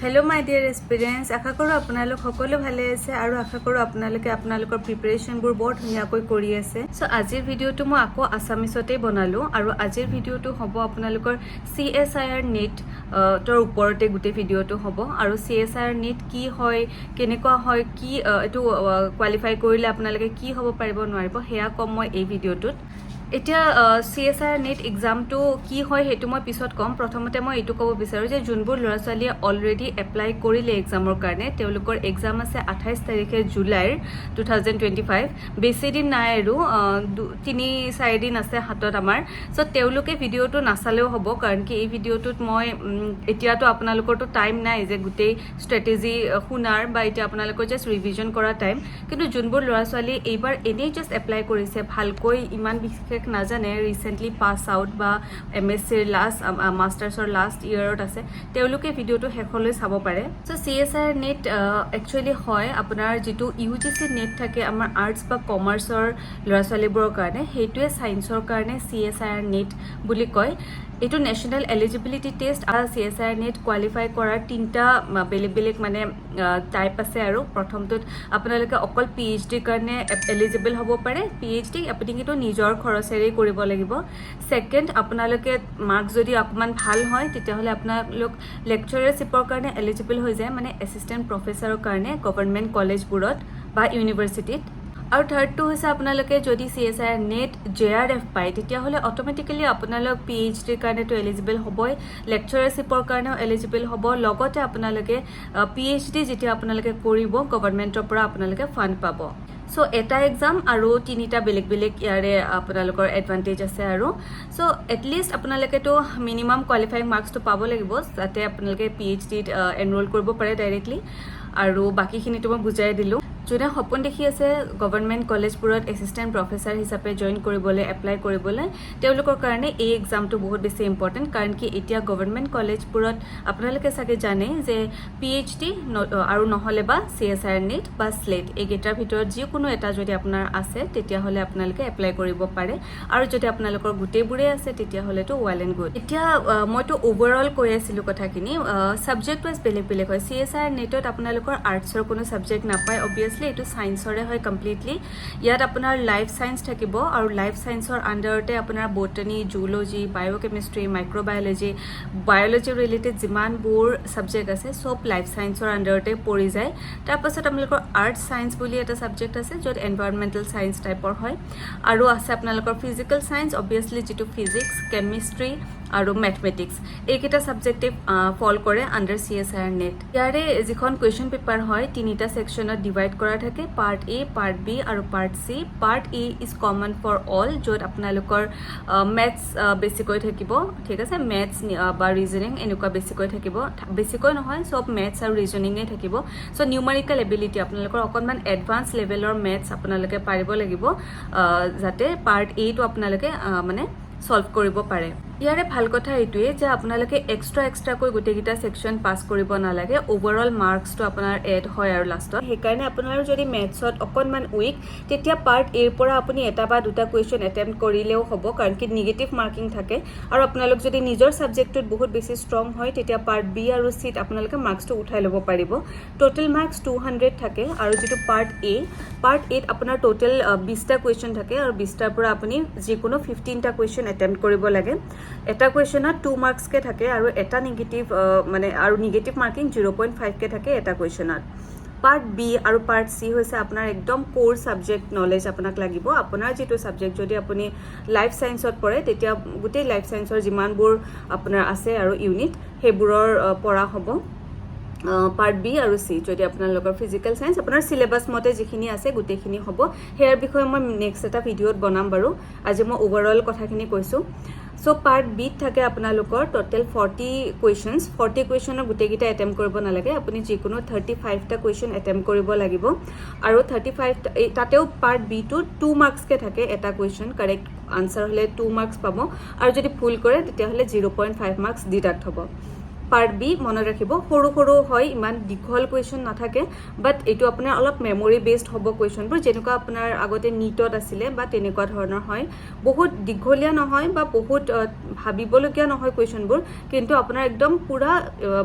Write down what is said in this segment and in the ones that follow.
hello my dear aspirants आशा करूँ আপোনালোক সকলো ভালে আছে আৰু আশা কरूँ আপোনালোকৰ প্ৰিপাৰেচনবোৰ বৰ ধুনীয়াকৈ কৰি আছে সো আজিৰ ভিডিওটো মই আকৌ আসামিছতে বনালো আৰু আজিৰ ভিডিওটো হ'ব আপোনালোকৰ CSIR নেট তৰ ওপৰতে গুটে ভিডিওটো হ'ব আৰু CSIR নেট কি হয় কেনেকুৱা হয় কি এটো কোৱালিফাই কৰিলে আপোনালোকে কি হ'ব পাৰিব নোৱাৰিব হেয়া কম মই এই ভিডিওটোত এতিয়া CSIR নেট এক্সামটো কি হয় হেতু মই পিছত কম প্ৰথমতে মই এটো ক'ব বিচাৰো যে জুনবোৰ লৰাছালিয়ে অলৰেডি এপ্লাই কৰিলে এক্সামৰ কাৰণে তেওঁলোকৰ এক্সাম আছে 28 তাৰিখে জুলাইৰ 2025 বেছি দিন নাই আৰু 3-4 দিন আছে হাতত আমাৰ সো তেওঁলোকে ভিডিওটো নাচালেও হ'ব কাৰণ কি এই ভিডিওটোত মই এতিয়াটো আপোনালোকৰটো টাইম নাই যে গুটেই স্ট্ৰেটেজি শুনাৰ বা এতিয়া আপোনালোকৰ জাস্ট ৰিভিজন কৰা টাইম কিন্তু জুনবোৰ লৰাছালি এইবাৰ এনেই জাস্ট এপ্লাই কৰিছে ভালকৈ ইমান নাজানে ৰিসেন্টলি পাস আউট বা MSc লাস্ট মাস্টাৰ্ছৰ লাস্ট ইয়াৰত আছে তেওঁলোকে ভিডিওটো হেখলৈ চাব পাৰে সো CSIR নেট একচুয়ালি হয় আপোনাৰ যেটো UGC নেট থাকে আমাৰ আৰ্টছ বা কমাৰ্চৰ লৰাছালিবোৰৰ কাৰণে হেতুৱে সায়েন্সৰ কাৰণে CSIR নেট বুলি কয় এটো ন্যাশনাল এলিজিবিলিটি টেষ্ট আৰু CSIR নেট কোৱালিফাই কৰাৰ তিনটা বেলেগ মানে টাইপ আছে আৰু প্ৰথমটো আপোনালোকে অকল PhD কাৰণে এলিজিবল হ'ব পাৰে PhD আপুনি কিন্তু নিজৰ খৰচেৰে কৰিব লাগিব সেকেন্ড আপোনালোকে মাৰ্ক যদি অকমান ভাল হয় তেতিয়াহলে আপোনালোক লেকচাৰাৰশিপৰ কাৰণে এলিজিবল হৈ যায় মানে এসিস্ট্যান্ট প্ৰফেসৰৰ কাৰণে গভৰ্নমেন্ট কলেজবোৰত বা ইউনিভাৰ্সিটিত আৰু থাৰ্ডটো হৈছে আপোনালোকে যদি CSIR নেট JRF পায় তেতিয়াহলে অটোমেটিক্যালি আপোনালোক PhD কাৰণেটো এলিজিবল হ'বই লেকচাৰাৰশিপৰ কাৰণেও এলিজিবল হ'ব লগতে আপোনালোকে PhD যেতিয়া আপোনালোকে কৰিব গভৰ্নমেন্টৰ পৰা আপোনালোকে ফান্ড পাব সো এটা এক্সাম আৰু তিনিটা বেলেগ ইয়াৰে আপোনালোকৰ এডভান্টেজ আছে আৰু সো এটলিষ্ট আপোনালোকে তো মিনিমাম কোৱালিফাইং মাৰ্কসটো পাব লাগিব যাতে আপোনালোকে PhD এনৰোল কৰিব পাৰে ডাইৰেক্টলি আৰু বাকিখিনিটো মই বুজাই দিলো যোনে সপোন দেখি আছে গভৰ্নমেন্ট কলেজবোৰত এসিস্ট্যান্ট প্ৰফেসৰ হিচাপে জয়েন কৰিবলৈ এপ্লাই কৰিবলৈ তেওঁলোকৰ কাৰণে এই এক্সামটো বহুত বেছি ইম্পৰ্টেন্ট কাৰণ কি এতিয়া গভৰ্নমেন্ট কলেজবোৰত আপোনালোকে সাকে জানে যে PhD আৰু নহলে বা CSIR নেট বা স্লেট এই গেটাৰ ভিতৰত যিকোনো এটা যদি আপোনাৰ আছে তেতিয়াহলে আপোনালোকে এপ্লাই কৰিব পাৰে আৰু যদি আপোনালোকৰ গুটেইবোৰে আছে তেতিয়াহলেটো ওয়েল এণ্ড গুড এতিয়া মইতো ওভাৰঅল কৈ আছিলো কথাখিনি সাবজেক্ট ওয়াইজ বেলেগ হয় CSIR নেটত আপোনালোকৰ আৰ্টছৰ কোনো সাবজেক্ট নাপায় অবভিয়াছলি এটো সায়েন্সৰে হয় কমপ্লিটলি ইয়াত আপোনাৰ লাইফ সায়েন্স থাকিব আৰু লাইফ সায়েন্সৰ আন্ডাৰতে আপোনাৰ botany zoology বায়োকেমিষ্ট্ৰি microbiology biology related যিমানবোৰ সাবজেক্ট আছে সব লাইফ সায়েন্সৰ আন্ডাৰতে পৰি যায় তাৰ পাছত আপোনালোকৰ আৰ্টছ সায়েন্স বুলি এটা সাবজেক্ট আছে যত এনভায়ৰনমেন্টাল সায়েন্স টাইপৰ হয় আৰু আছে আপোনালোকৰ ফিজিক্যাল সায়েন্স অবভিয়াছলি যেটো ফিজিক্স কেমিষ্ট্ৰি আৰু ম্যাথমেটিক্স এইকেইটা সাবজেক্টে ফল কৰে আন্ডাৰ CSIR নেট ইয়াৰে যিখন কোৱেশ্চন পেপাৰ হয় তিনিটা সেকশনত ডিভাইড কৰা থাকে পাৰ্ট A পাৰ্ট B আৰু part C part A is common for all যত আপোনালোকৰ ম্যাথছ বেছিকৈ থাকিব ঠিক আছে ম্যাথছ বা ৰিজনিং এনেকুৱা বেছিকৈ থাকিব বেছিকৈ নহয় সব ম্যাথছ আৰু ৰিজনিংয়ে থাকিব সো নিউমেৰিকেল এবিলিটি আপোনালোকৰ অকনমান এডভান্স লেভেলৰ ম্যাথছ আপোনালোকে পাৰিব লাগিব যাতে পাৰ্ট A টো আপোনালোকে মানে সলভ কৰিব পাৰে ইয়াৰে ভাল কথা এইটোৱে যে আপোনালোকে এক্সট্ৰা কৈ গুটেগিটা সেকশন পাস কৰিব নালাগে ওভাৰঅল মাৰ্কসটো আপোনাৰ এড হয় আৰু লাষ্টত হেকাৰণে আপোনাৰ যদি ম্যাথছত অকনমান উইক তেতিয়া পাৰ্ট A ৰ পৰা আপুনি এটা বা দুটা কোৱেশ্চন এটেম্প্ট কৰিলেও হ'ব কাৰণ কি নিগেটিভ মাৰ্কিং থাকে আৰু আপোনালোক যদি নিজৰ সাবজেক্টত বহুত বেছি ষ্ট্ৰং হয় তেতিয়া পাৰ্ট B আৰু C ত আপোনালোকে মাৰ্কসটো উঠাই ল'ব পাৰিব টোটাল মাৰ্কস 200 থাকে আৰু যেটো পাৰ্ট A ত আপোনাৰ টোটাল 20টা কোৱেশ্চন থাকে আৰু 20টাৰ পৰা আপুনি যিকোনো 15টা কোৱেশ্চন এটেম্প্ট কৰিব লাগে এটা কোৱেশ্চনত 2 মাৰ্কস কে থাকে আৰু এটা নিগেটিভ মানে আৰু নিগেটিভ মাৰ্কিং 0.5 কে থাকে এটা কোৱেশ্চনত পাৰ্ট B আৰু পাৰ্ট C হৈছে আপোনাৰ একদম কোৰ সাবজেক্ট নলেজ আপোনাক লাগিব আপোনাৰ যেটো সাবজেক্ট যদি আপুনি লাইফ সায়েন্সত পঢ়ে তেতিয়া গুটেই লাইফ সায়েন্সৰ যিমানবোৰ আপোনাৰ আছে আৰু ইউনিট হেবোৰৰ পঢ়া হ'ব পাৰ্ট B আৰু C যদি আপোনালোকৰ ফিজিক্যাল সায়েন্স আপোনাৰ সিলেবাস মতে যিখিনি আছে গুটেখিনি হ'ব হেয়াৰ বিষয়ে মই নেক্সট এটা ভিডিওত বনাম বাৰু আজি মই ওভাৰঅল কথাখিনি কৈছো সো পাৰ্ট B থাকে আপোনালোকৰ টোটাল 40 কোৱেশ্চনৰ গুটেগিটা এটেম্প্ট কৰিব নালাগে আপুনি যিকোনো 35টা কোৱেশ্চন এটেম্প্ট কৰিব লাগিব আৰু 35 তাতেও পাৰ্ট B টো 2 মাৰ্কস কে থাকে এটা কোৱেশ্চন কাৰেক্ট আনসাৰ হলে 2 মাৰ্কস পাব আৰু যদি ভুল কৰে তেতিয়াহলে 0.5 মাৰ্কস ডিডাক্ট হ'ব পাৰ্ট বি মনত ৰাখিব সৰু সৰু হয় ইমান দীঘল কুৱেশ্যন নাথাকে বাট এইটো আপোনাৰ অলপ মেমৰি বেছড হ'ব কুৱেশ্যনবোৰ যেনেকুৱা আপোনাৰ আগতে নীটত আছিলে বা তেনেকুৱা ধৰণৰ হয় বহুত দীঘলীয়া নহয় বা বহুত ভাবিবলগীয়া নহয় কুৱেশ্যনবোৰ কিন্তু আপোনাৰ একদম পুৰা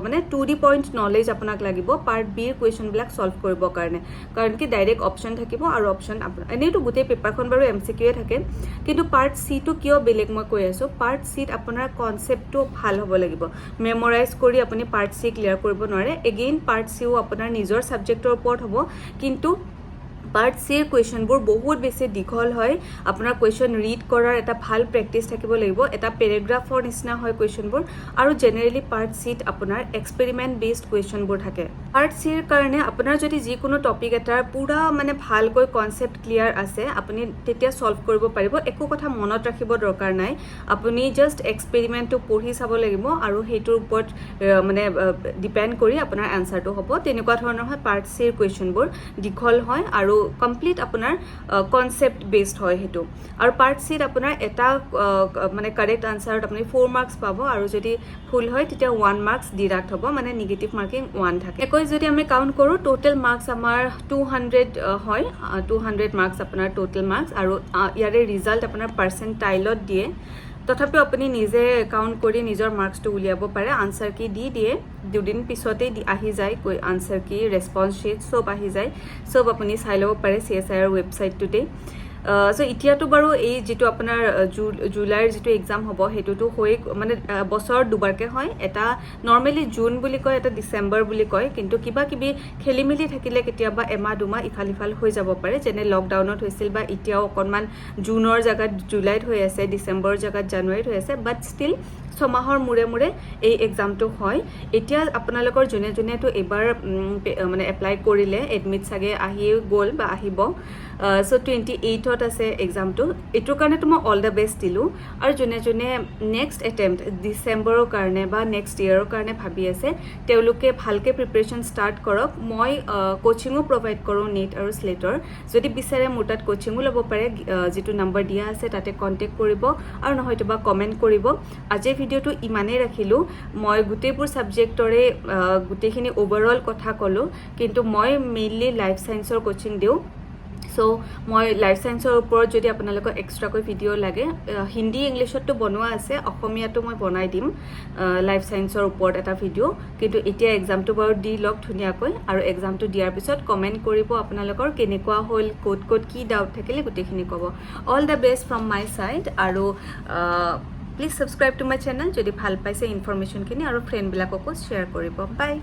মানে 2D পইণ্ট নলেজ আপোনাক লাগিব পাৰ্ট বিৰ কুৱেশ্যনবিলাক সলভ কৰিবৰ কাৰণে কাৰণ কি ডাইৰেক্ট অপশ্যন থাকিব আৰু অপশ্যন এনেইতো গোটেই পেপাৰখন বাৰু MCQয়ে থাকে কিন্তু পাৰ্ট চিটো কিয় বেলেগ মই কৈ আছোঁ পাৰ্ট চিত আপোনাৰ কনচেপ্টটো ভাল হ'ব লাগিব মেমৰাইজ কৰি আপুনি পাৰ্ট চি ক্লিয়াৰ কৰিব নোৱাৰে এগেইন পাৰ্ট চিও আপোনাৰ নিজৰ ছাবজেক্টৰ ওপৰত হ'ব কিন্তু পাৰ্ট চিৰ কুৱেশ্যনবোৰ বহুত বেছি দীঘল হয় আপোনাৰ কুৱেশ্যন ৰিড কৰাৰ এটা ভাল প্ৰেক্টিচ থাকিব লাগিব এটা পেৰেগ্ৰাফৰ নিচিনা হয় কুৱেশ্যনবোৰ আৰু জেনেৰেলি পাৰ্ট চিত আপোনাৰ এক্সপেৰিমেণ্ট বেছড কুৱেশ্যনবোৰ থাকে পাৰ্ট চিৰ কাৰণে আপোনাৰ যদি যিকোনো টপিক এটাৰ পুৰা মানে ভালকৈ কনচেপ্ট ক্লিয়াৰ আছে আপুনি তেতিয়া সলভ কৰিব পাৰিব একো কথা মনত ৰাখিব দৰকাৰ নাই আপুনি জাষ্ট এক্সপেৰিমেণ্টটো পঢ়ি চাব লাগিব আৰু সেইটোৰ ওপৰত মানে ডিপেণ্ড কৰি আপোনাৰ এনচাৰটো হ'ব তেনেকুৱা ধৰণৰ হয় পাৰ্ট চিৰ কুৱেশ্যনবোৰ দীঘল হয় আৰু কমপ্লিট আপোনাৰ কনচেপ্ট বেছড হয় সেইটো আৰু পাৰ্ট চিত আপোনাৰ এটা মানে কাৰেক্ট আনচাৰত আপুনি 4 মাৰ্কছ পাব আৰু যদি ভুল হয় তেতিয়া 1 মাৰ্কছ ডিডাক্ট হ'ব মানে নিগেটিভ মাৰ্কিং 1 থাকে একৈ যদি আমি কাউণ্ট কৰোঁ টোটেল মাৰ্কছ আমাৰ 200 হয় 200 মাৰ্কছ আপোনাৰ টোটেল মাৰ্কছ আৰু ইয়াৰে ৰিজাল্ট আপোনাৰ পাৰ্চেণ্টাইলত দিয়ে তথাপিও আপুনি নিজে কাউণ্ট কৰি নিজৰ মাৰ্কছটো উলিয়াব পাৰে আনচাৰ কি দি দিয়ে দুদিন পিছতেই আহি যায় আনচাৰ কি ৰেছপন্স শ্বীট চব আহি যায় চব আপুনি চাই ল'ব পাৰে CSIR ৱেবছাইটটোতেই সো এতিয়াতো বাৰু এই যেটো আপোনাৰ জুলাইৰ যেটো এক্সাম হ'ব হেতুটো হৈ মানে বছৰ দুবাৰকে হয় এটা নৰমালি জুন বুলি কয় এটা ডিসেম্বৰ বুলি কয় কিন্তু কিবা কিবি খেলিমেলি থাকিলে কেতিয়াবা এমাহ দুমাহ ইফাল হৈ যাব পাৰে যেনে লকডাউনত হৈছিল বা এতিয়াও অকনমান জুনৰ জায়গাত জুলাইত হৈ আছে ডিসেম্বৰ জায়গাত জানুৱাৰীত হৈ আছে বাট ষ্টিল ছমাহৰ মুৰে মুৰে এই এক্সামটো হয় এতিয়া আপোনালোকৰ জনে জনেটো এবাৰ মানে এপ্লাই কৰিলে এডমিট চাগে আহি গ'ল বা আহিব সো 28ত আছে এক্সামটো এটোৰ কাৰণে তো মই অল দা বেষ্ট দিলো আৰু জনে জনে নেক্সট এটেম্প্ট ডিসেম্বৰৰ কাৰণে বা নেক্সট ইয়াৰৰ কাৰণে ভাবি আছে তেওঁলোকে ভালকে প্ৰিপাৰেচন ষ্টাৰ্ট কৰক মই কোচিংও প্ৰভাইড কৰোঁ নীট আৰু স্লেটৰ যদি বিচাৰে মোৰ তাত কোচিংও ল'ব পাৰে যেটো নম্বৰ দিয়া আছে তাতে কন্টেক্ট কৰিব আৰু নহয়তো বা কমেন্ট কৰিব আজি ভিডিওটো ইমানেই ৰাখিলো মই গোটেইবোৰ সাবজেক্টৰে গোটেইখিনি ওভাৰঅল কথা ক'লো কিন্তু মই মেইনলি লাইফ সায়েন্সৰ কোচিং দিও সো মই লাইফ সায়েন্সৰ ওপৰত যদি আপোনালোকক এক্সট্ৰাকৈ ভিডিও লাগে হিন্দী ইংলিশতো বনোৱা আছে অসমীয়াটো মই বনাই দিম লাইফ সায়েন্সৰ ওপৰত এটা ভিডিও কিন্তু এতিয়া এক্সামটো বাৰু দি লওক ধুনিয়াকৈ আৰু এক্সামটো দিয়াৰ পিছত কমেন্ট কৰিব আপোনালোকৰ কেনেকুৱা হ'ল কোড কি ডাউট থাকিলে গোটেইখিনি ক'ব all the best from my side আৰু please subscribe to my channel যদি ভাল পাইছে ইনফৰমেশনখিনি আৰু ফ্ৰেন্ডবিলাককো শ্বেয়াৰ কৰিব বাই